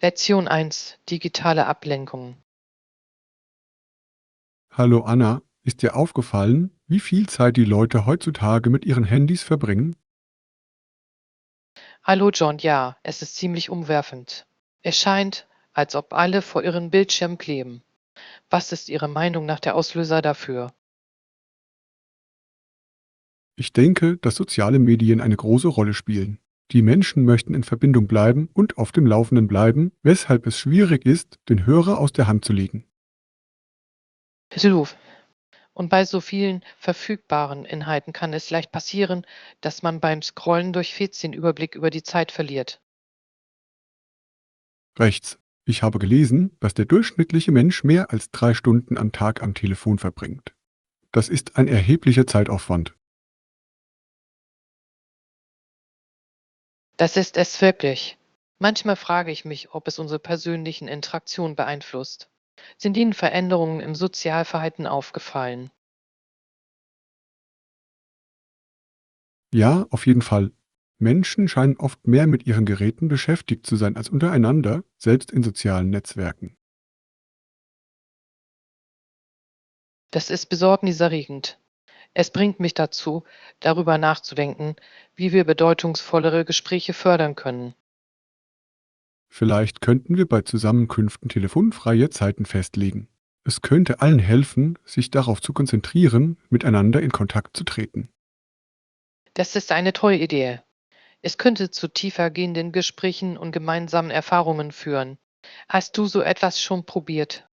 Lektion 1: Digitale Ablenkung. Hallo Anna, ist dir aufgefallen, wie viel Zeit die Leute heutzutage mit ihren Handys verbringen? Hallo John, ja, es ist ziemlich umwerfend. Es scheint, als ob alle vor ihren Bildschirmen kleben. Was ist Ihre Meinung nach der Auslöser dafür? Ich denke, dass soziale Medien eine große Rolle spielen. Die Menschen möchten in Verbindung bleiben und auf dem Laufenden bleiben, weshalb es schwierig ist, den Hörer aus der Hand zu legen. Hilf. Und bei so vielen verfügbaren Inhalten kann es leicht passieren, dass man beim Scrollen durch Feeds den Überblick über die Zeit verliert. Rechts. Ich habe gelesen, dass der durchschnittliche Mensch mehr als 3 Stunden am Tag am Telefon verbringt. Das ist ein erheblicher Zeitaufwand. Das ist es wirklich. Manchmal frage ich mich, ob es unsere persönlichen Interaktionen beeinflusst. Sind Ihnen Veränderungen im Sozialverhalten aufgefallen? Ja, auf jeden Fall. Menschen scheinen oft mehr mit ihren Geräten beschäftigt zu sein als untereinander, selbst in sozialen Netzwerken. Das ist besorgniserregend. Es bringt mich dazu, darüber nachzudenken, wie wir bedeutungsvollere Gespräche fördern können. Vielleicht könnten wir bei Zusammenkünften telefonfreie Zeiten festlegen. Es könnte allen helfen, sich darauf zu konzentrieren, miteinander in Kontakt zu treten. Das ist eine tolle Idee. Es könnte zu tiefer gehenden Gesprächen und gemeinsamen Erfahrungen führen. Hast du so etwas schon probiert?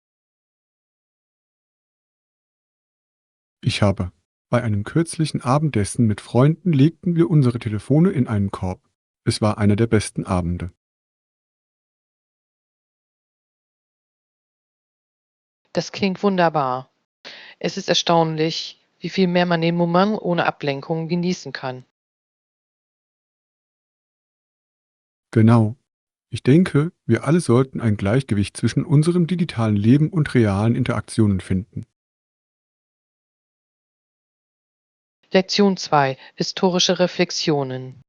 Ich habe. Bei einem kürzlichen Abendessen mit Freunden legten wir unsere Telefone in einen Korb. Es war einer der besten Abende. Das klingt wunderbar. Es ist erstaunlich, wie viel mehr man den Moment ohne Ablenkung genießen kann. Genau. Ich denke, wir alle sollten ein Gleichgewicht zwischen unserem digitalen Leben und realen Interaktionen finden. Lektion 2: Historische Reflexionen.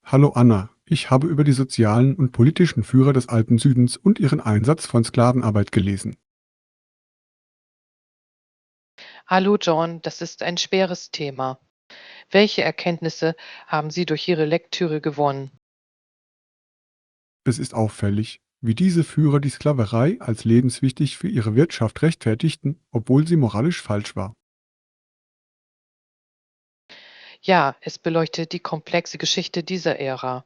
Hallo Anna, ich habe über die sozialen und politischen Führer des Alpen Südens und ihren Einsatz von Sklavenarbeit gelesen. Hallo John, das ist ein schweres Thema. Welche Erkenntnisse haben Sie durch Ihre Lektüre gewonnen? Es ist auffällig, wie diese Führer die Sklaverei als lebenswichtig für ihre Wirtschaft rechtfertigten, obwohl sie moralisch falsch war. Ja, es beleuchtet die komplexe Geschichte dieser Ära.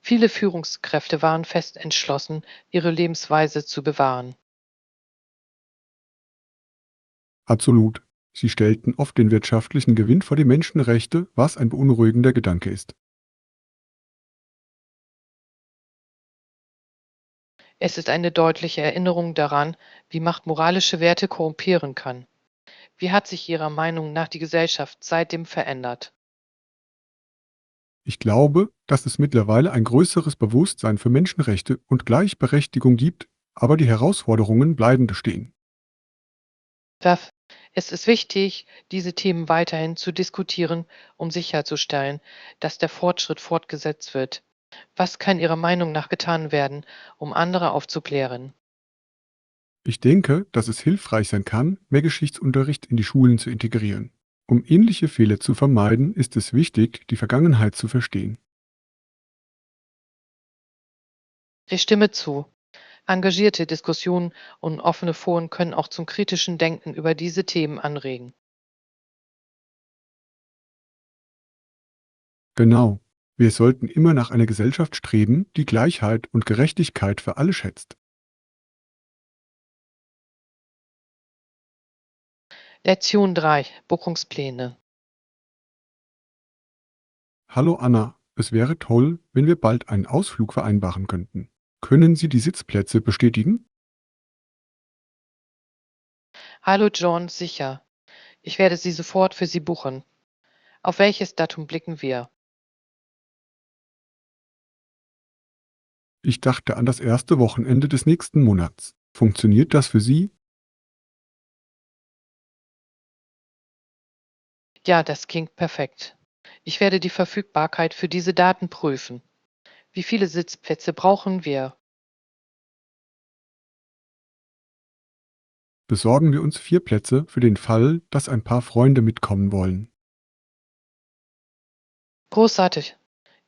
Viele Führungskräfte waren fest entschlossen, ihre Lebensweise zu bewahren. Absolut. Sie stellten oft den wirtschaftlichen Gewinn vor die Menschenrechte, was ein beunruhigender Gedanke ist. Es ist eine deutliche Erinnerung daran, wie Macht moralische Werte korrumpieren kann. Wie hat sich Ihrer Meinung nach die Gesellschaft seitdem verändert? Ich glaube, dass es mittlerweile ein größeres Bewusstsein für Menschenrechte und Gleichberechtigung gibt, aber die Herausforderungen bleiben bestehen. Werf- Es ist wichtig, diese Themen weiterhin zu diskutieren, um sicherzustellen, dass der Fortschritt fortgesetzt wird. Was kann Ihrer Meinung nach getan werden, um andere aufzuklären? Ich denke, dass es hilfreich sein kann, mehr Geschichtsunterricht in die Schulen zu integrieren. Um ähnliche Fehler zu vermeiden, ist es wichtig, die Vergangenheit zu verstehen. Ich stimme zu. Engagierte Diskussionen und offene Foren können auch zum kritischen Denken über diese Themen anregen. Genau. Wir sollten immer nach einer Gesellschaft streben, die Gleichheit und Gerechtigkeit für alle schätzt. Lektion 3: Buchungspläne. Hallo Anna, es wäre toll, wenn wir bald einen Ausflug vereinbaren könnten. Können Sie die Sitzplätze bestätigen? Hallo John, sicher. Ich werde sie sofort für Sie buchen. Auf welches Datum blicken wir? Ich dachte an das erste Wochenende des nächsten Monats. Funktioniert das für Sie? Ja, das klingt perfekt. Ich werde die Verfügbarkeit für diese Daten prüfen. Wie viele Sitzplätze brauchen wir? Besorgen wir uns 4 Plätze für den Fall, dass ein paar Freunde mitkommen wollen. Großartig.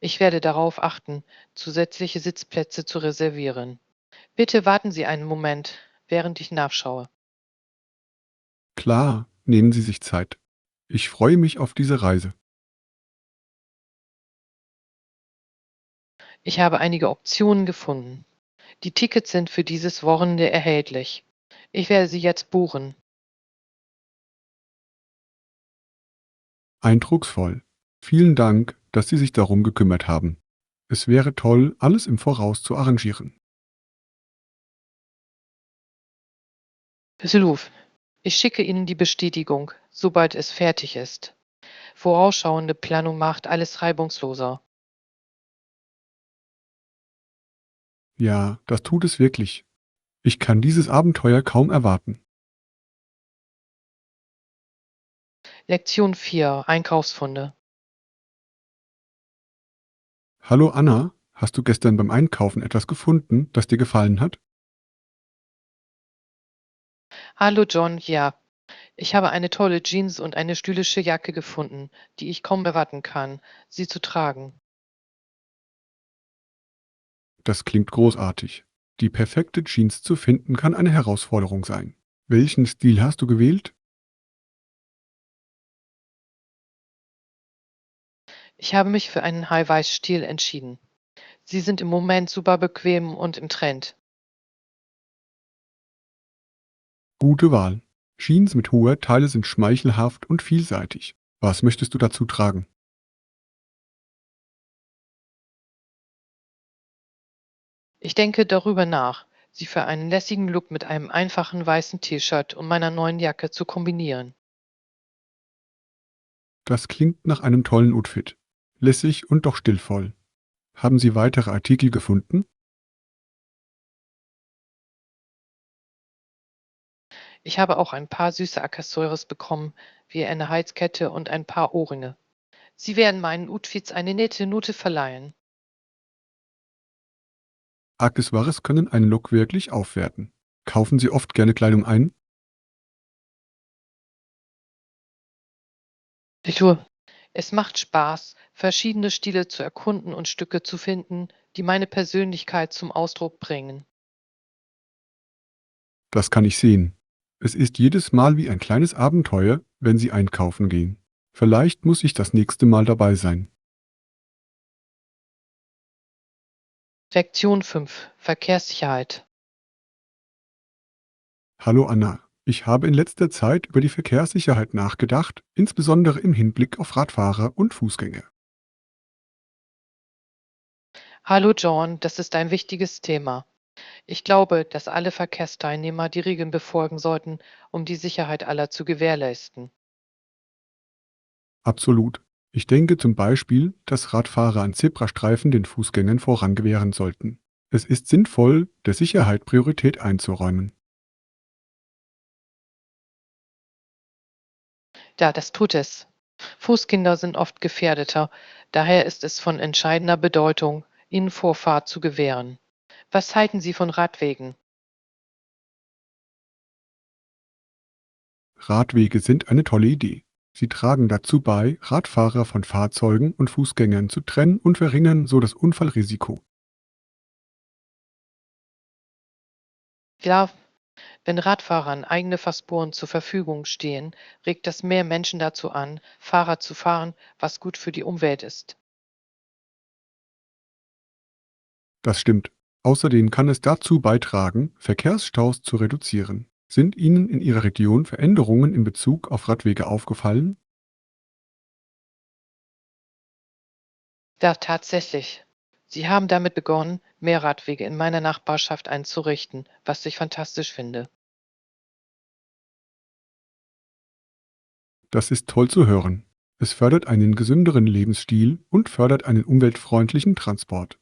Ich werde darauf achten, zusätzliche Sitzplätze zu reservieren. Bitte warten Sie einen Moment, während ich nachschaue. Klar, nehmen Sie sich Zeit. Ich freue mich auf diese Reise. Ich habe einige Optionen gefunden. Die Tickets sind für dieses Wochenende erhältlich. Ich werde sie jetzt buchen. Eindrucksvoll. Vielen Dank, dass Sie sich darum gekümmert haben. Es wäre toll, alles im Voraus zu arrangieren. Besluf, ich schicke Ihnen die Bestätigung, sobald es fertig ist. Vorausschauende Planung macht alles reibungsloser. Ja, das tut es wirklich. Ich kann dieses Abenteuer kaum erwarten. Lektion 4: Einkaufsfunde. Hallo Anna, hast du gestern beim Einkaufen etwas gefunden, das dir gefallen hat? Hallo John, ja. Ich habe eine tolle Jeans und eine stylische Jacke gefunden, die ich kaum erwarten kann, sie zu tragen. Das klingt großartig. Die perfekte Jeans zu finden kann eine Herausforderung sein. Welchen Stil hast du gewählt? Ich habe mich für einen High-Waist-Stil entschieden. Sie sind im Moment super bequem und im Trend. Gute Wahl. Jeans mit hoher Taille sind schmeichelhaft und vielseitig. Was möchtest du dazu tragen? Ich denke darüber nach, sie für einen lässigen Look mit einem einfachen weißen T-Shirt und meiner neuen Jacke zu kombinieren. Das klingt nach einem tollen Outfit. Lässig und doch stillvoll. Haben Sie weitere Artikel gefunden? Ich habe auch ein paar süße Accessoires bekommen, wie eine Halskette und ein paar Ohrringe. Sie werden meinen Outfits eine nette Note verleihen. Accessoires können einen Look wirklich aufwerten. Kaufen Sie oft gerne Kleidung ein? Du, es macht Spaß, verschiedene Stile zu erkunden und Stücke zu finden, die meine Persönlichkeit zum Ausdruck bringen. Das kann ich sehen. Es ist jedes Mal wie ein kleines Abenteuer, wenn Sie einkaufen gehen. Vielleicht muss ich das nächste Mal dabei sein. Lektion 5: Verkehrssicherheit. Hallo Anna, ich habe in letzter Zeit über die Verkehrssicherheit nachgedacht, insbesondere im Hinblick auf Radfahrer und Fußgänger. Hallo John, das ist ein wichtiges Thema. Ich glaube, dass alle Verkehrsteilnehmer die Regeln befolgen sollten, um die Sicherheit aller zu gewährleisten. Absolut. Ich denke zum Beispiel, dass Radfahrer an Zebrastreifen den Fußgängern Vorrang gewähren sollten. Es ist sinnvoll, der Sicherheit Priorität einzuräumen. Ja, das tut es. Fußkinder sind oft gefährdeter, daher ist es von entscheidender Bedeutung, ihnen Vorfahrt zu gewähren. Was halten Sie von Radwegen? Radwege sind eine tolle Idee. Sie tragen dazu bei, Radfahrer von Fahrzeugen und Fußgängern zu trennen und verringern so das Unfallrisiko. Ja, wenn Radfahrern eigene Fahrspuren zur Verfügung stehen, regt das mehr Menschen dazu an, Fahrrad zu fahren, was gut für die Umwelt ist. Das stimmt. Außerdem kann es dazu beitragen, Verkehrsstaus zu reduzieren. Sind Ihnen in Ihrer Region Veränderungen in Bezug auf Radwege aufgefallen? Ja, tatsächlich. Sie haben damit begonnen, mehr Radwege in meiner Nachbarschaft einzurichten, was ich fantastisch finde. Das ist toll zu hören. Es fördert einen gesünderen Lebensstil und fördert einen umweltfreundlichen Transport.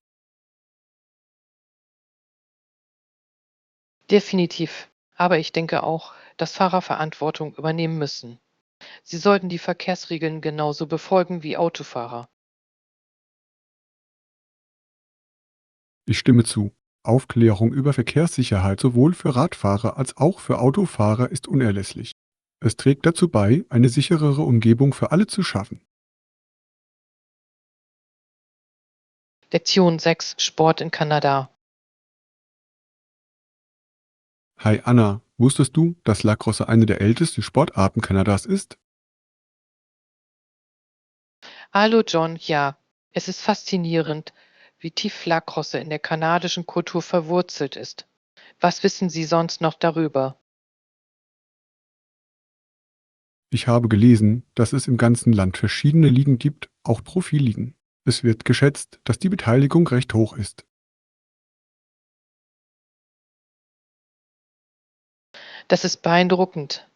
Definitiv. Aber ich denke auch, dass Fahrer Verantwortung übernehmen müssen. Sie sollten die Verkehrsregeln genauso befolgen wie Autofahrer. Ich stimme zu. Aufklärung über Verkehrssicherheit sowohl für Radfahrer als auch für Autofahrer ist unerlässlich. Es trägt dazu bei, eine sicherere Umgebung für alle zu schaffen. Lektion 6: Sport in Kanada. Hi Anna, wusstest du, dass Lacrosse eine der ältesten Sportarten Kanadas ist? Hallo John, ja, es ist faszinierend, wie tief Lacrosse in der kanadischen Kultur verwurzelt ist. Was wissen Sie sonst noch darüber? Ich habe gelesen, dass es im ganzen Land verschiedene Ligen gibt, auch Profiligen. Es wird geschätzt, dass die Beteiligung recht hoch ist. Das ist beeindruckend.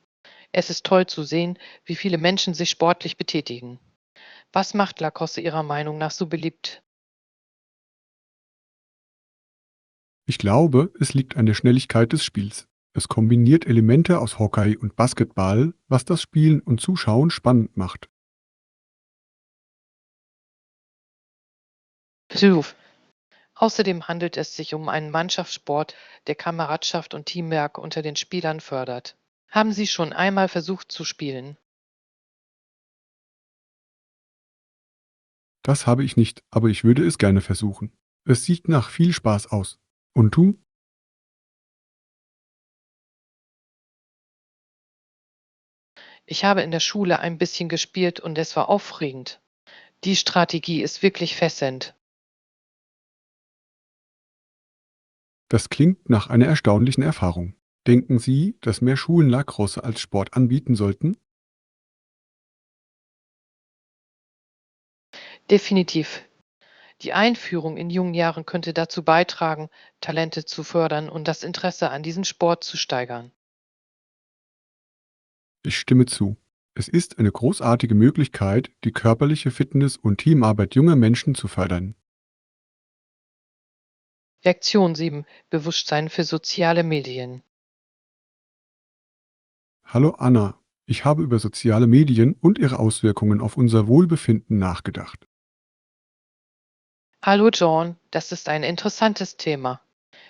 Es ist toll zu sehen, wie viele Menschen sich sportlich betätigen. Was macht Lacrosse Ihrer Meinung nach so beliebt? Ich glaube, es liegt an der Schnelligkeit des Spiels. Es kombiniert Elemente aus Hockey und Basketball, was das Spielen und Zuschauen spannend macht. Puh. Außerdem handelt es sich um einen Mannschaftssport, der Kameradschaft und Teamwork unter den Spielern fördert. Haben Sie schon einmal versucht zu spielen? Das habe ich nicht, aber ich würde es gerne versuchen. Es sieht nach viel Spaß aus. Und du? Ich habe in der Schule ein bisschen gespielt und es war aufregend. Die Strategie ist wirklich fesselnd. Das klingt nach einer erstaunlichen Erfahrung. Denken Sie, dass mehr Schulen Lacrosse als Sport anbieten sollten? Definitiv. Die Einführung in jungen Jahren könnte dazu beitragen, Talente zu fördern und das Interesse an diesem Sport zu steigern. Ich stimme zu. Es ist eine großartige Möglichkeit, die körperliche Fitness und Teamarbeit junger Menschen zu fördern. Lektion 7: Bewusstsein für soziale Medien. Hallo Anna, ich habe über soziale Medien und ihre Auswirkungen auf unser Wohlbefinden nachgedacht. Hallo John, das ist ein interessantes Thema.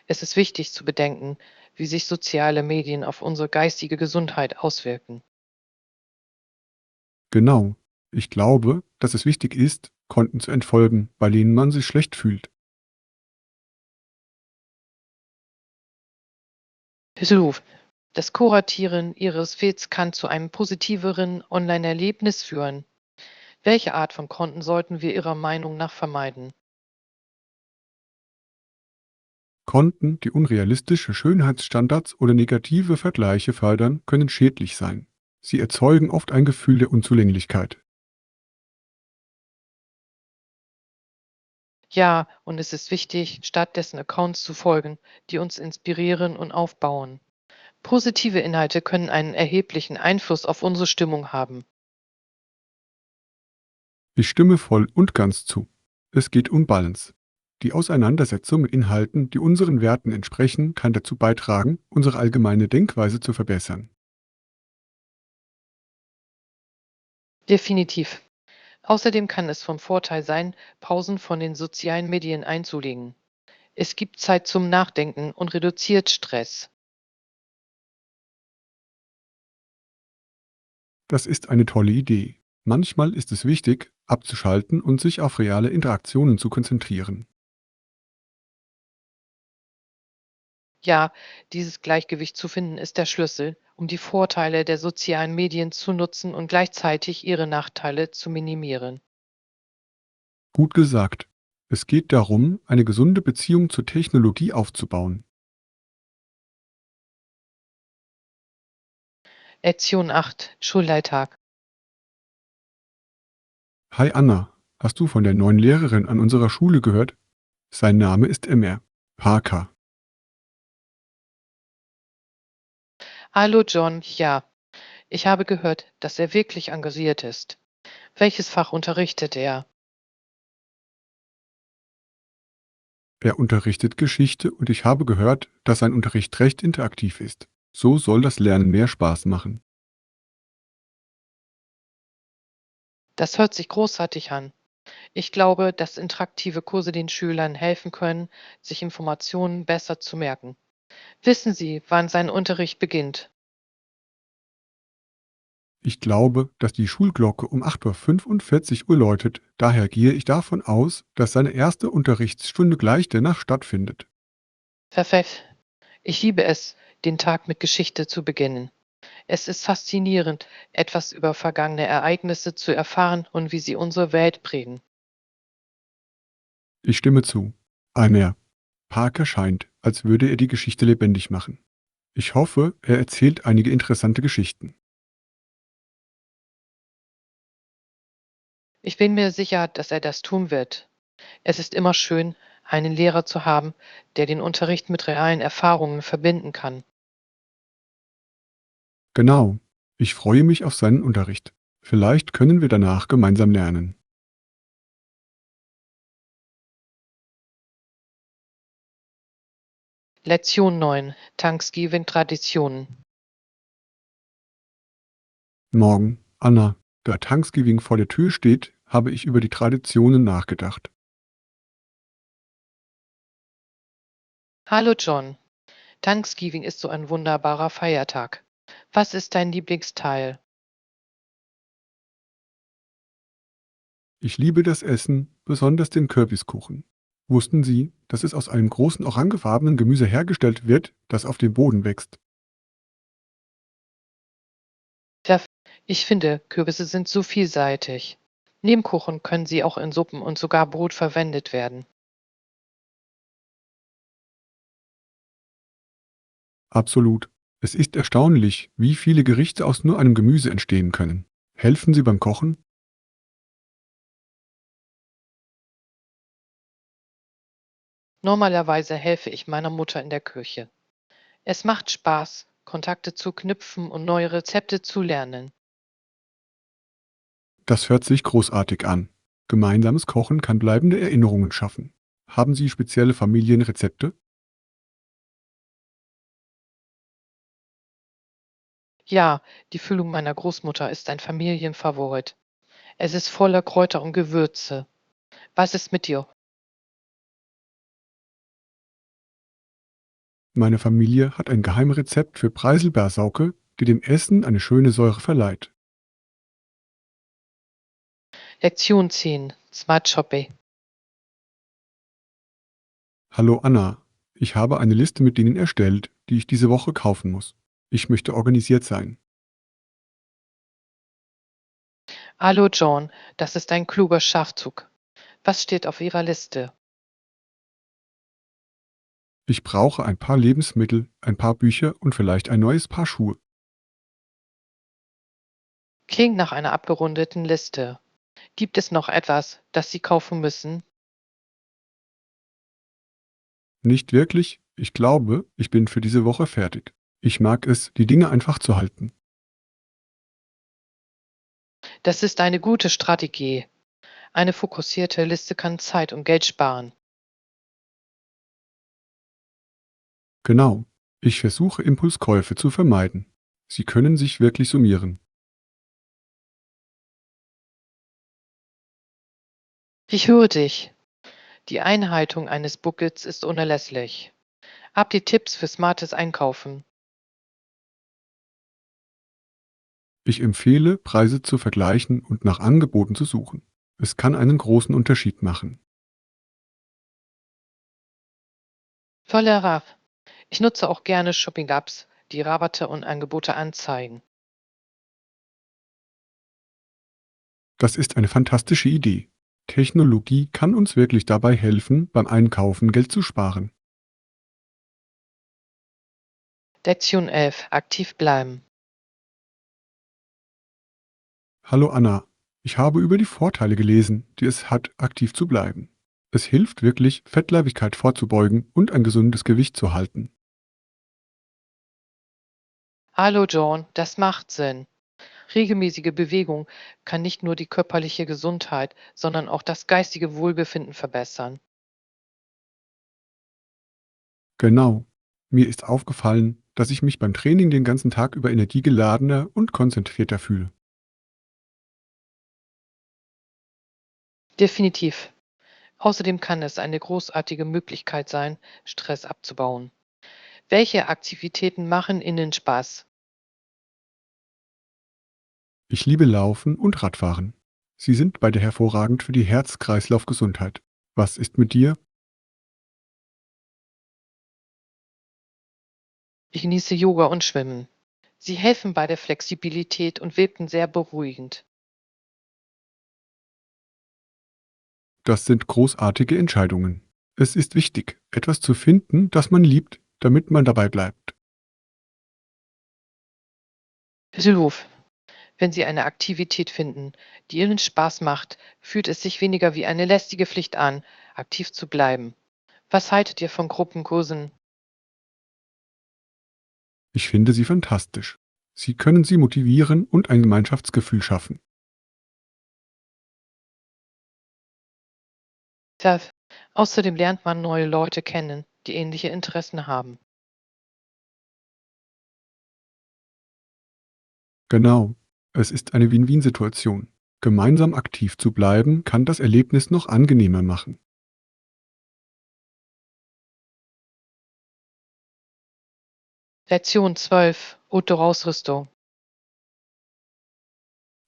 Es ist wichtig zu bedenken, wie sich soziale Medien auf unsere geistige Gesundheit auswirken. Genau. Ich glaube, dass es wichtig ist, Konten zu entfolgen, bei denen man sich schlecht fühlt. So, das Kuratieren Ihres Feeds kann zu einem positiveren Online-Erlebnis führen. Welche Art von Konten sollten wir Ihrer Meinung nach vermeiden? Konten, die unrealistische Schönheitsstandards oder negative Vergleiche fördern, können schädlich sein. Sie erzeugen oft ein Gefühl der Unzulänglichkeit. Ja, und es ist wichtig, stattdessen Accounts zu folgen, die uns inspirieren und aufbauen. Positive Inhalte können einen erheblichen Einfluss auf unsere Stimmung haben. Ich stimme voll und ganz zu. Es geht um Balance. Die Auseinandersetzung mit Inhalten, die unseren Werten entsprechen, kann dazu beitragen, unsere allgemeine Denkweise zu verbessern. Definitiv. Außerdem kann es vom Vorteil sein, Pausen von den sozialen Medien einzulegen. Es gibt Zeit zum Nachdenken und reduziert Stress. Das ist eine tolle Idee. Manchmal ist es wichtig, abzuschalten und sich auf reale Interaktionen zu konzentrieren. Ja, dieses Gleichgewicht zu finden ist der Schlüssel, um die Vorteile der sozialen Medien zu nutzen und gleichzeitig ihre Nachteile zu minimieren. Gut gesagt. Es geht darum, eine gesunde Beziehung zur Technologie aufzubauen. Lektion 8: Schulalltag. Hi Anna, hast du von der neuen Lehrerin an unserer Schule gehört? Sein Name ist Emmer. Parker. Hallo John, ja, ich habe gehört, dass er wirklich engagiert ist. Welches Fach unterrichtet er? Er unterrichtet Geschichte und ich habe gehört, dass sein Unterricht recht interaktiv ist. So soll das Lernen mehr Spaß machen. Das hört sich großartig an. Ich glaube, dass interaktive Kurse den Schülern helfen können, sich Informationen besser zu merken. Wissen Sie, wann sein Unterricht beginnt? Ich glaube, dass die Schulglocke um 8:45 Uhr läutet. Daher gehe ich davon aus, dass seine erste Unterrichtsstunde gleich danach stattfindet. Perfekt. Ich liebe es, den Tag mit Geschichte zu beginnen. Es ist faszinierend, etwas über vergangene Ereignisse zu erfahren und wie sie unsere Welt prägen. Ich stimme zu. Einer. Parker scheint, als würde er die Geschichte lebendig machen. Ich hoffe, er erzählt einige interessante Geschichten. Ich bin mir sicher, dass er das tun wird. Es ist immer schön, einen Lehrer zu haben, der den Unterricht mit realen Erfahrungen verbinden kann. Genau. Ich freue mich auf seinen Unterricht. Vielleicht können wir danach gemeinsam lernen. Lektion 9: Thanksgiving-Traditionen. Morgen, Anna, da Thanksgiving vor der Tür steht, habe ich über die Traditionen nachgedacht. Hallo John. Thanksgiving ist so ein wunderbarer Feiertag. Was ist dein Lieblingsteil? Ich liebe das Essen, besonders den Kürbiskuchen. Wussten Sie, dass es aus einem großen orangefarbenen Gemüse hergestellt wird, das auf dem Boden wächst? Tja, ich finde, Kürbisse sind so vielseitig. Neben Kuchen können sie auch in Suppen und sogar Brot verwendet werden. Absolut. Es ist erstaunlich, wie viele Gerichte aus nur einem Gemüse entstehen können. Helfen Sie beim Kochen? Normalerweise helfe ich meiner Mutter in der Küche. Es macht Spaß, Kontakte zu knüpfen und neue Rezepte zu lernen. Das hört sich großartig an. Gemeinsames Kochen kann bleibende Erinnerungen schaffen. Haben Sie spezielle Familienrezepte? Ja, die Füllung meiner Großmutter ist ein Familienfavorit. Es ist voller Kräuter und Gewürze. Was ist mit dir? Meine Familie hat ein Geheimrezept für Preiselbeersauke, die dem Essen eine schöne Säure verleiht. Lektion 10: Smart Shopping. Hallo Anna, ich habe eine Liste mit Dingen erstellt, die ich diese Woche kaufen muss. Ich möchte organisiert sein. Hallo John, das ist ein kluger Schachzug. Was steht auf Ihrer Liste? Ich brauche ein paar Lebensmittel, ein paar Bücher und vielleicht ein neues Paar Schuhe. Klingt nach einer abgerundeten Liste. Gibt es noch etwas, das Sie kaufen müssen? Nicht wirklich, ich glaube, ich bin für diese Woche fertig. Ich mag es, die Dinge einfach zu halten. Das ist eine gute Strategie. Eine fokussierte Liste kann Zeit und Geld sparen. Genau. Ich versuche Impulskäufe zu vermeiden. Sie können sich wirklich summieren. Ich höre dich. Die Einhaltung eines Buckets ist unerlässlich. Habt ihr Tipps für smartes Einkaufen? Ich empfehle, Preise zu vergleichen und nach Angeboten zu suchen. Es kann einen großen Unterschied machen. Voller Raff. Ich nutze auch gerne Shopping-Apps, die Rabatte und Angebote anzeigen. Das ist eine fantastische Idee. Technologie kann uns wirklich dabei helfen, beim Einkaufen Geld zu sparen. Lektion 11: Aktiv bleiben. Hallo Anna, ich habe über die Vorteile gelesen, die es hat, aktiv zu bleiben. Es hilft wirklich, Fettleibigkeit vorzubeugen und ein gesundes Gewicht zu halten. Hallo John, das macht Sinn. Regelmäßige Bewegung kann nicht nur die körperliche Gesundheit, sondern auch das geistige Wohlbefinden verbessern. Genau. Mir ist aufgefallen, dass ich mich beim Training den ganzen Tag über energiegeladener und konzentrierter fühle. Definitiv. Außerdem kann es eine großartige Möglichkeit sein, Stress abzubauen. Welche Aktivitäten machen Ihnen Spaß? Ich liebe Laufen und Radfahren. Sie sind beide hervorragend für die Herz-Kreislauf-Gesundheit. Was ist mit dir? Ich genieße Yoga und Schwimmen. Sie helfen bei der Flexibilität und wirken sehr beruhigend. Das sind großartige Entscheidungen. Es ist wichtig, etwas zu finden, das man liebt, damit man dabei bleibt. Hilf. Wenn Sie eine Aktivität finden, die Ihnen Spaß macht, fühlt es sich weniger wie eine lästige Pflicht an, aktiv zu bleiben. Was haltet ihr von Gruppenkursen? Ich finde sie fantastisch. Sie können sie motivieren und ein Gemeinschaftsgefühl schaffen. Tja, außerdem lernt man neue Leute kennen, die ähnliche Interessen haben. Genau. Es ist eine Win-Win-Situation. Gemeinsam aktiv zu bleiben, kann das Erlebnis noch angenehmer machen. Lektion 12. Outdoor-Ausrüstung.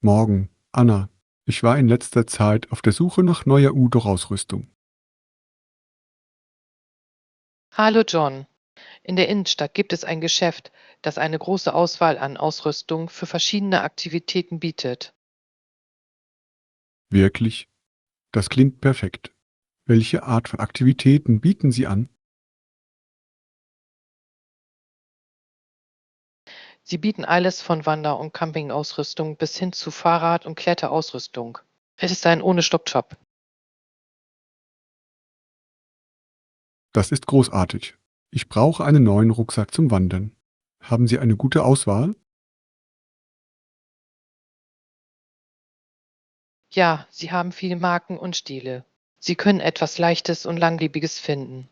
Morgen, Anna. Ich war in letzter Zeit auf der Suche nach neuer Outdoor-Ausrüstung. Hallo John. In der Innenstadt gibt es ein Geschäft, das eine große Auswahl an Ausrüstung für verschiedene Aktivitäten bietet. Wirklich? Das klingt perfekt. Welche Art von Aktivitäten bieten Sie an? Sie bieten alles von Wander- und Campingausrüstung bis hin zu Fahrrad- und Kletterausrüstung. Es ist ein Ohne-Stopp-Shop. Das ist großartig. Ich brauche einen neuen Rucksack zum Wandern. Haben Sie eine gute Auswahl? Ja, sie haben viele Marken und Stile. Sie können etwas Leichtes und Langlebiges finden.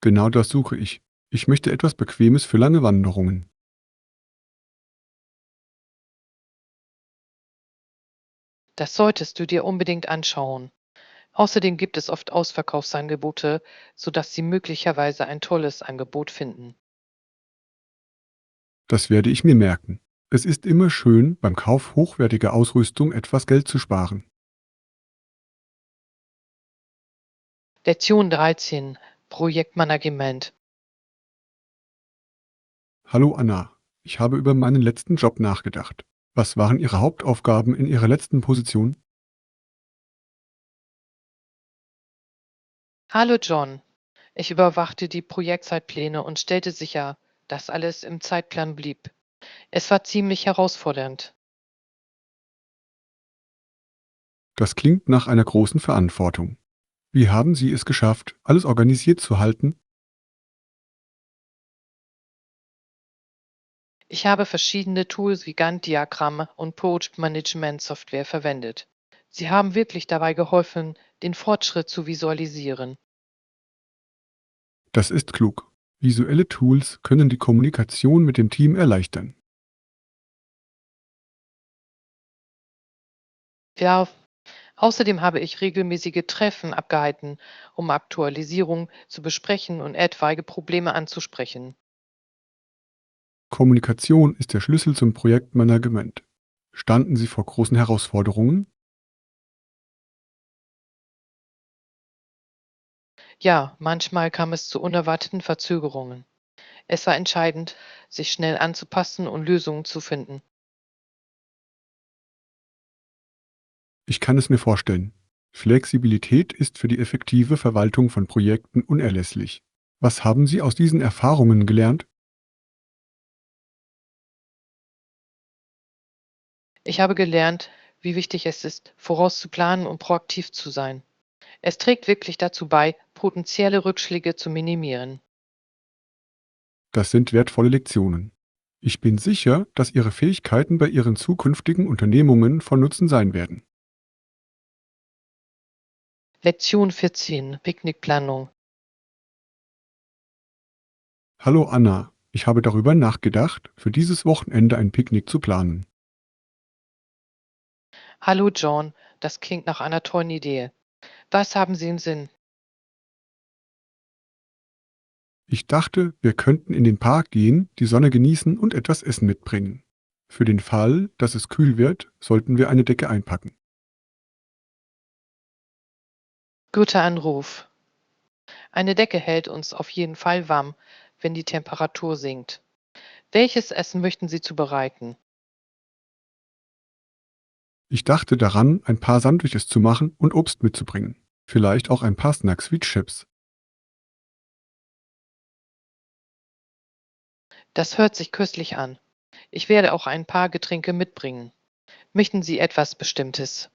Genau das suche ich. Ich möchte etwas Bequemes für lange Wanderungen. Das solltest du dir unbedingt anschauen. Außerdem gibt es oft Ausverkaufsangebote, sodass Sie möglicherweise ein tolles Angebot finden. Das werde ich mir merken. Es ist immer schön, beim Kauf hochwertiger Ausrüstung etwas Geld zu sparen. Lektion 13. Projektmanagement. Hallo Anna, ich habe über meinen letzten Job nachgedacht. Was waren Ihre Hauptaufgaben in Ihrer letzten Position? Hallo John. Ich überwachte die Projektzeitpläne und stellte sicher, dass alles im Zeitplan blieb. Es war ziemlich herausfordernd. Das klingt nach einer großen Verantwortung. Wie haben Sie es geschafft, alles organisiert zu halten? Ich habe verschiedene Tools wie Gantt-Diagramme und Project-Management-Software verwendet. Sie haben wirklich dabei geholfen, den Fortschritt zu visualisieren. Das ist klug. Visuelle Tools können die Kommunikation mit dem Team erleichtern. Ja, außerdem habe ich regelmäßige Treffen abgehalten, um Aktualisierung zu besprechen und etwaige Probleme anzusprechen. Kommunikation ist der Schlüssel zum Projektmanagement. Standen Sie vor großen Herausforderungen? Ja, manchmal kam es zu unerwarteten Verzögerungen. Es war entscheidend, sich schnell anzupassen und Lösungen zu finden. Ich kann es mir vorstellen. Flexibilität ist für die effektive Verwaltung von Projekten unerlässlich. Was haben Sie aus diesen Erfahrungen gelernt? Ich habe gelernt, wie wichtig es ist, vorauszuplanen und proaktiv zu sein. Es trägt wirklich dazu bei, potenzielle Rückschläge zu minimieren. Das sind wertvolle Lektionen. Ich bin sicher, dass Ihre Fähigkeiten bei Ihren zukünftigen Unternehmungen von Nutzen sein werden. Lektion 14. Picknickplanung. Hallo Anna, ich habe darüber nachgedacht, für dieses Wochenende ein Picknick zu planen. Hallo John, das klingt nach einer tollen Idee. Was haben Sie im Sinn? Ich dachte, wir könnten in den Park gehen, die Sonne genießen und etwas Essen mitbringen. Für den Fall, dass es kühl wird, sollten wir eine Decke einpacken. Guter Anruf. Eine Decke hält uns auf jeden Fall warm, wenn die Temperatur sinkt. Welches Essen möchten Sie zubereiten? Ich dachte daran, ein paar Sandwiches zu machen und Obst mitzubringen. Vielleicht auch ein paar Snacks wie Chips. Das hört sich köstlich an. Ich werde auch ein paar Getränke mitbringen. Möchten Sie etwas Bestimmtes?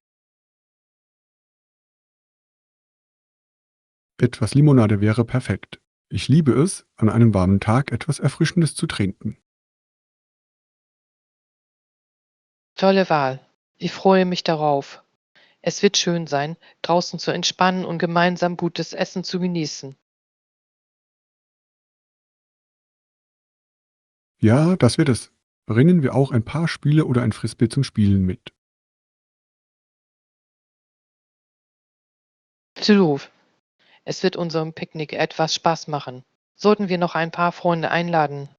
Etwas Limonade wäre perfekt. Ich liebe es, an einem warmen Tag etwas Erfrischendes zu trinken. Tolle Wahl. Ich freue mich darauf. Es wird schön sein, draußen zu entspannen und gemeinsam gutes Essen zu genießen. Ja, das wird es. Bringen wir auch ein paar Spiele oder ein Frisbee zum Spielen mit. Absolut. Es wird unserem Picknick etwas Spaß machen. Sollten wir noch ein paar Freunde einladen?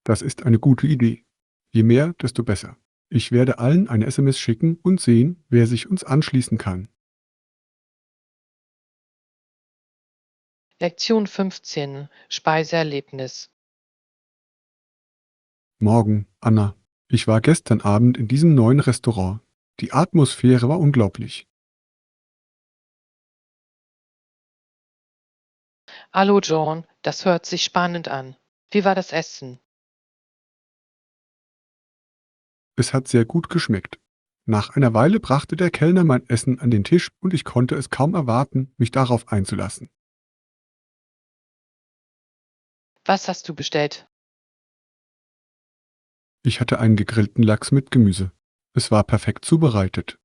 Das ist eine gute Idee. Je mehr, desto besser. Ich werde allen eine SMS schicken und sehen, wer sich uns anschließen kann. Lektion 15. Speiseerlebnis. Morgen, Anna. Ich war gestern Abend in diesem neuen Restaurant. Die Atmosphäre war unglaublich. Hallo John, das hört sich spannend an. Wie war das Essen? Es hat sehr gut geschmeckt. Nach einer Weile brachte der Kellner mein Essen an den Tisch und ich konnte es kaum erwarten, mich darauf einzulassen. Was hast du bestellt? Ich hatte einen gegrillten Lachs mit Gemüse. Es war perfekt zubereitet.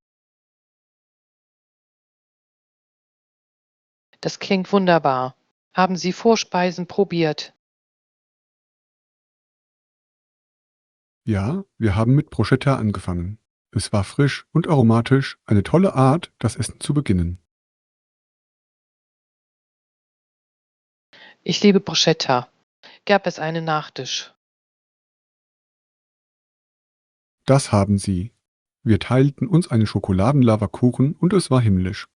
Das klingt wunderbar. Haben Sie Vorspeisen probiert? Ja, wir haben mit Bruschetta angefangen. Es war frisch und aromatisch, eine tolle Art, das Essen zu beginnen. Ich liebe Bruschetta. Gab es einen Nachtisch? Das haben sie. Wir teilten uns einen Schokoladenlavakuchen und es war himmlisch.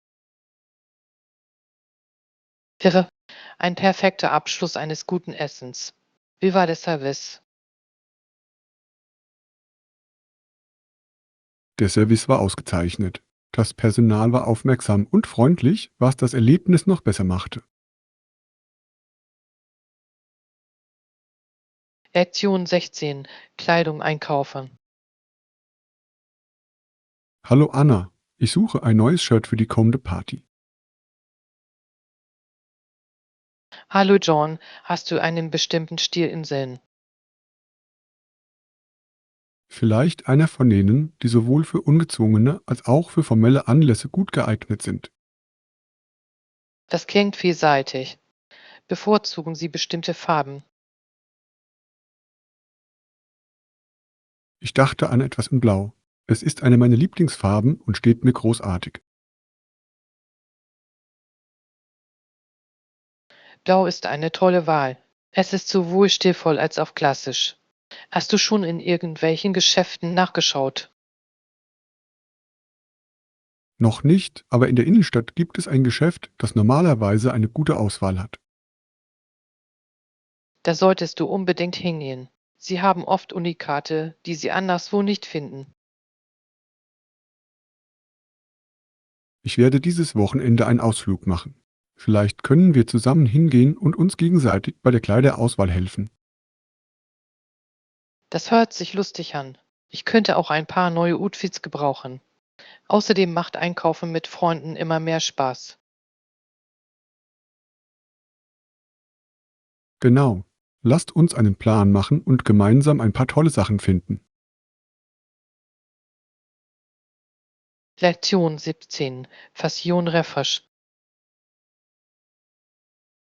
Wäre ein perfekter Abschluss eines guten Essens. Wie war der Service? Der Service war ausgezeichnet. Das Personal war aufmerksam und freundlich, was das Erlebnis noch besser machte. Lektion 16. Kleidung einkaufen. Hallo Anna, ich suche ein neues Shirt für die kommende Party. Hallo John, hast du einen bestimmten Stil im Sinn? Vielleicht einer von denen, die sowohl für ungezwungene als auch für formelle Anlässe gut geeignet sind. Das klingt vielseitig. Bevorzugen Sie bestimmte Farben? Ich dachte an etwas in Blau. Es ist eine meiner Lieblingsfarben und steht mir großartig. Blau ist eine tolle Wahl. Es ist sowohl stilvoll als auch klassisch. Hast du schon in irgendwelchen Geschäften nachgeschaut? Noch nicht, aber in der Innenstadt gibt es ein Geschäft, das normalerweise eine gute Auswahl hat. Da solltest du unbedingt hingehen. Sie haben oft Unikate, die Sie anderswo nicht finden. Ich werde dieses Wochenende einen Ausflug machen. Vielleicht können wir zusammen hingehen und uns gegenseitig bei der Kleiderauswahl helfen. Das hört sich lustig an. Ich könnte auch ein paar neue Outfits gebrauchen. Außerdem macht Einkaufen mit Freunden immer mehr Spaß. Genau. Lasst uns einen Plan machen und gemeinsam ein paar tolle Sachen finden. Lektion 17. Passion Refresh.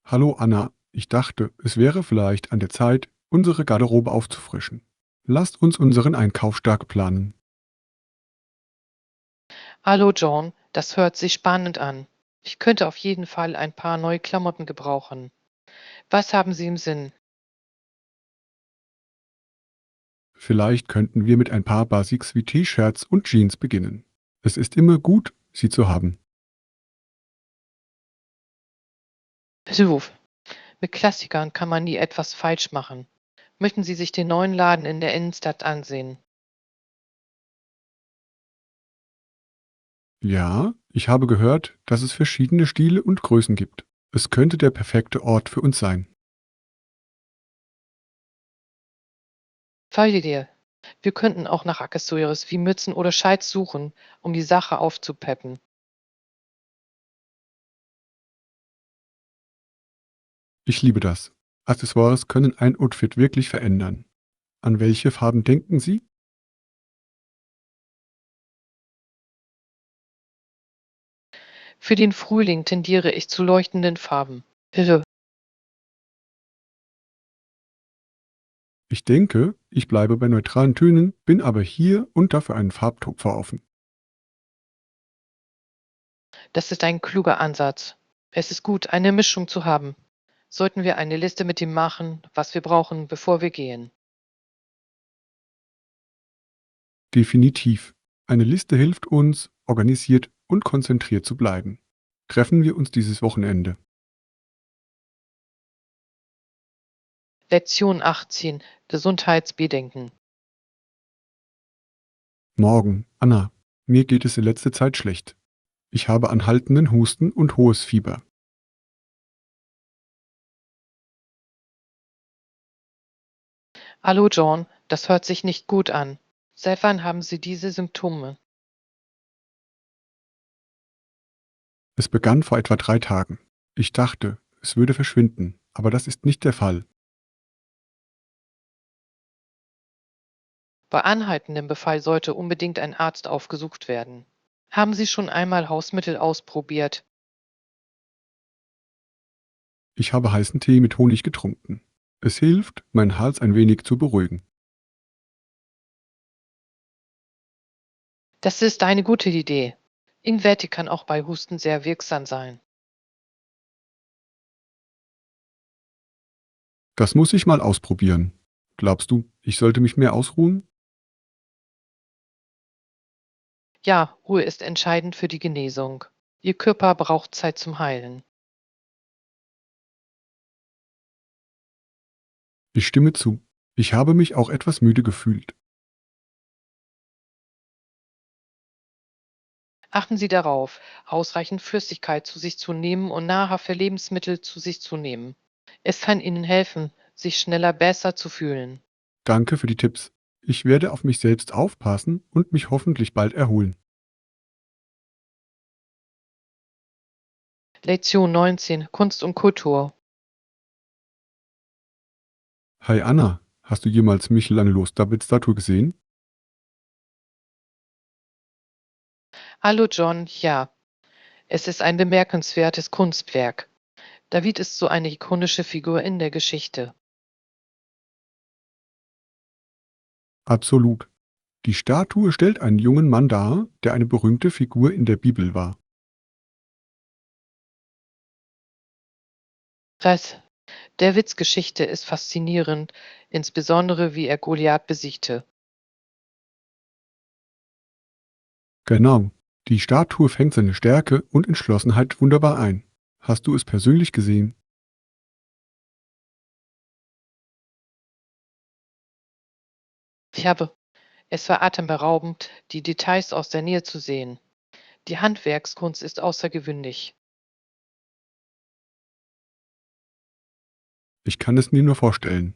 Hallo Anna, ich dachte, es wäre vielleicht an der Zeit, unsere Garderobe aufzufrischen. Lasst uns unseren Einkaufstag planen. Hallo John, das hört sich spannend an. Ich könnte auf jeden Fall ein paar neue Klamotten gebrauchen. Was haben Sie im Sinn? Vielleicht könnten wir mit ein paar Basics wie T-Shirts und Jeans beginnen. Es ist immer gut, sie zu haben. Beruf. Mit Klassikern kann man nie etwas falsch machen. Möchten Sie sich den neuen Laden in der Innenstadt ansehen? Ja, ich habe gehört, dass es verschiedene Stile und Größen gibt. Es könnte der perfekte Ort für uns sein. Tolle Idee. Wir könnten auch nach Accessoires wie Mützen oder Schals suchen, um die Sache aufzupeppen. Ich liebe das. Accessoires können ein Outfit wirklich verändern. An welche Farben denken Sie? Für den Frühling tendiere ich zu leuchtenden Farben. Bitte. Ich denke, ich bleibe bei neutralen Tönen, bin aber hier und da für einen Farbtupfer offen. Das ist ein kluger Ansatz. Es ist gut, eine Mischung zu haben. Sollten wir eine Liste mit dem machen, was wir brauchen, bevor wir gehen. Definitiv. Eine Liste hilft uns, organisiert und konzentriert zu bleiben. Treffen wir uns dieses Wochenende. Lektion 18. Gesundheitsbedenken. Morgen, Anna. Mir geht es in letzter Zeit schlecht. Ich habe anhaltenden Husten und hohes Fieber. Hallo John, das hört sich nicht gut an. Seit wann haben Sie diese Symptome? Es begann vor etwa 3 Tagen. Ich dachte, es würde verschwinden, aber das ist nicht der Fall. Bei anhaltendem Befall sollte unbedingt ein Arzt aufgesucht werden. Haben Sie schon einmal Hausmittel ausprobiert? Ich habe heißen Tee mit Honig getrunken. Es hilft, meinen Hals ein wenig zu beruhigen. Das ist eine gute Idee. Ingwertee kann auch bei Husten sehr wirksam sein. Das muss ich mal ausprobieren. Glaubst du, ich sollte mich mehr ausruhen? Ja, Ruhe ist entscheidend für die Genesung. Ihr Körper braucht Zeit zum Heilen. Ich stimme zu. Ich habe mich auch etwas müde gefühlt. Achten Sie darauf, ausreichend Flüssigkeit zu sich zu nehmen und nahrhafte Lebensmittel zu sich zu nehmen. Es kann Ihnen helfen, sich schneller besser zu fühlen. Danke für die Tipps. Ich werde auf mich selbst aufpassen und mich hoffentlich bald erholen. Lektion 19. Kunst und Kultur. Hi Anna, hast du jemals Michelangelos David-Statue gesehen? Hallo John, ja, es ist ein bemerkenswertes Kunstwerk. David ist so eine ikonische Figur in der Geschichte. Absolut. Die Statue stellt einen jungen Mann dar, der eine berühmte Figur in der Bibel war. Das, Davids Geschichte ist faszinierend, insbesondere wie er Goliath besiegte. Genau. Die Statue fängt seine Stärke und Entschlossenheit wunderbar ein. Hast du es persönlich gesehen? Ich habe, es war atemberaubend, die Details aus der Nähe zu sehen. Die Handwerkskunst ist außergewöhnlich. Ich kann es mir nur vorstellen.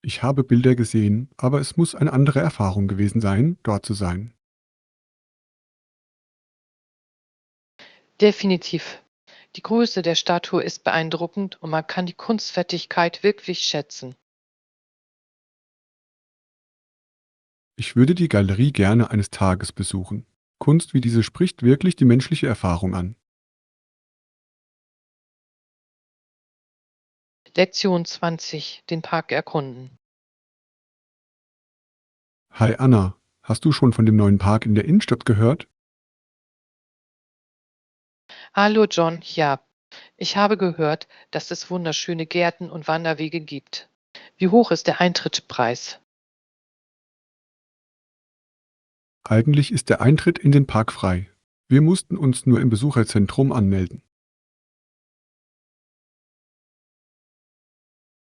Ich habe Bilder gesehen, aber es muss eine andere Erfahrung gewesen sein, dort zu sein. Definitiv. Die Größe der Statue ist beeindruckend und man kann die Kunstfertigkeit wirklich schätzen. Ich würde die Galerie gerne eines Tages besuchen. Kunst wie diese spricht wirklich die menschliche Erfahrung an. Lektion 20. Den Park erkunden. Hi Anna, hast du schon von dem neuen Park in der Innenstadt gehört? Hallo John, ja, ich habe gehört, dass es wunderschöne Gärten und Wanderwege gibt. Wie hoch ist der Eintrittspreis? Eigentlich ist der Eintritt in den Park frei. Wir mussten uns nur im Besucherzentrum anmelden.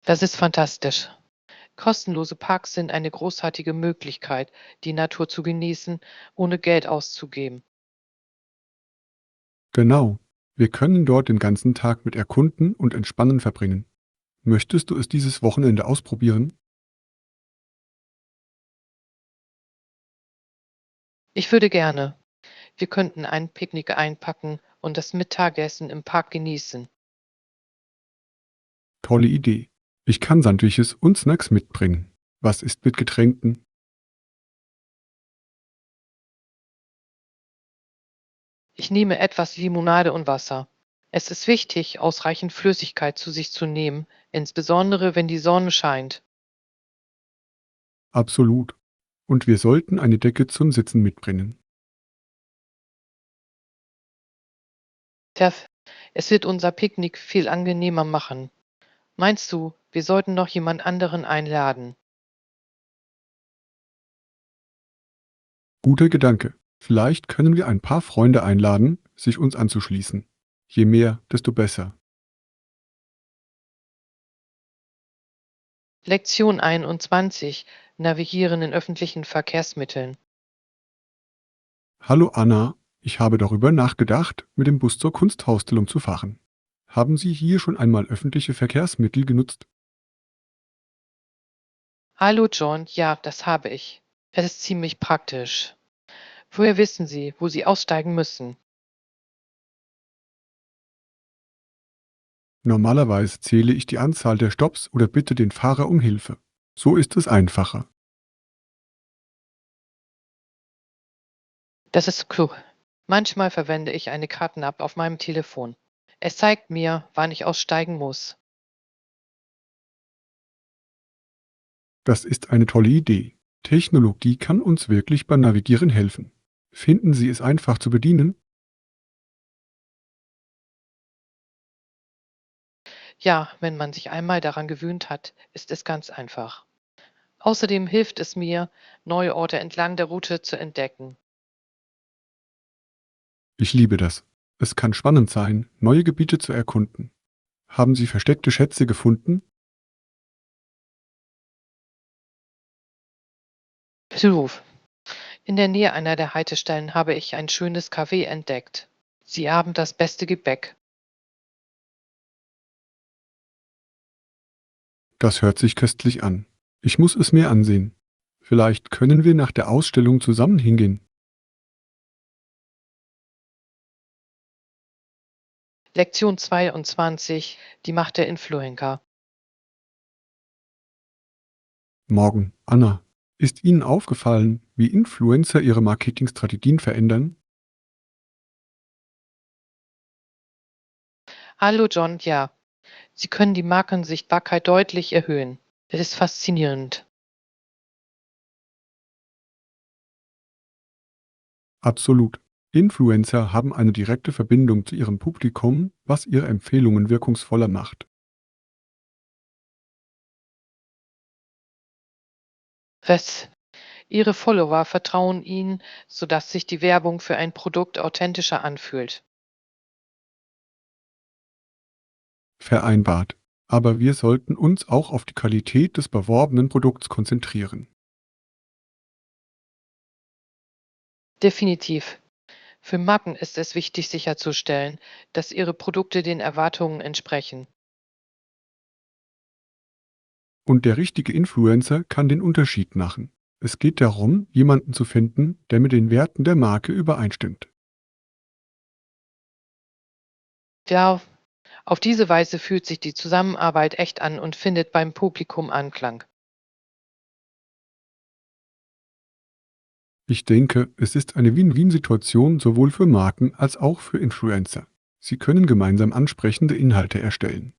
Das ist fantastisch. Kostenlose Parks sind eine großartige Möglichkeit, die Natur zu genießen, ohne Geld auszugeben. Genau. Wir können dort den ganzen Tag mit Erkunden und Entspannen verbringen. Möchtest du es dieses Wochenende ausprobieren? Ich würde gerne. Wir könnten ein Picknick einpacken und das Mittagessen im Park genießen. Tolle Idee. Ich kann Sandwiches und Snacks mitbringen. Was ist mit Getränken? Ich nehme etwas Limonade und Wasser. Es ist wichtig, ausreichend Flüssigkeit zu sich zu nehmen, insbesondere wenn die Sonne scheint. Absolut. Und wir sollten eine Decke zum Sitzen mitbringen. Tja, es wird unser Picknick viel angenehmer machen. Meinst du, wir sollten noch jemand anderen einladen? Guter Gedanke. Vielleicht können wir ein paar Freunde einladen, sich uns anzuschließen. Je mehr, desto besser. Lektion 21. Navigieren in öffentlichen Verkehrsmitteln. Hallo Anna, ich habe darüber nachgedacht, mit dem Bus zur Kunstausstellung zu fahren. Haben Sie hier schon einmal öffentliche Verkehrsmittel genutzt? Hallo John, ja, das habe ich. Es ist ziemlich praktisch. Woher wissen Sie, wo Sie aussteigen müssen? Normalerweise zähle ich die Anzahl der Stopps oder bitte den Fahrer um Hilfe. So ist es einfacher. Das ist klug. Manchmal verwende ich eine Karten-App auf meinem Telefon. Es zeigt mir, wann ich aussteigen muss. Das ist eine tolle Idee. Technologie kann uns wirklich beim Navigieren helfen. Finden Sie es einfach zu bedienen? Ja, wenn man sich einmal daran gewöhnt hat, ist es ganz einfach. Außerdem hilft es mir, neue Orte entlang der Route zu entdecken. Ich liebe das. Es kann spannend sein, neue Gebiete zu erkunden. Haben Sie versteckte Schätze gefunden? Beruf. In der Nähe einer der Haltestellen habe ich ein schönes Café entdeckt. Sie haben das beste Gebäck. Das hört sich köstlich an. Ich muss es mir ansehen. Vielleicht können wir nach der Ausstellung zusammen hingehen. Lektion 22. Die Macht der Influencer. Morgen, Anna. Ist Ihnen aufgefallen, wie Influencer ihre Marketingstrategien verändern? Hallo John, ja. Sie können die Markensichtbarkeit deutlich erhöhen. Es ist faszinierend. Absolut. Influencer haben eine direkte Verbindung zu ihrem Publikum, was ihre Empfehlungen wirkungsvoller macht. Was? Ihre Follower vertrauen Ihnen, sodass sich die Werbung für ein Produkt authentischer anfühlt. Vereinbart. Aber wir sollten uns auch auf die Qualität des beworbenen Produkts konzentrieren. Definitiv. Für Marken ist es wichtig sicherzustellen, dass ihre Produkte den Erwartungen entsprechen. Und der richtige Influencer kann den Unterschied machen. Es geht darum, jemanden zu finden, der mit den Werten der Marke übereinstimmt. Ja, auf diese Weise fühlt sich die Zusammenarbeit echt an und findet beim Publikum Anklang. Ich denke, es ist eine Win-Win-Situation sowohl für Marken als auch für Influencer. Sie können gemeinsam ansprechende Inhalte erstellen.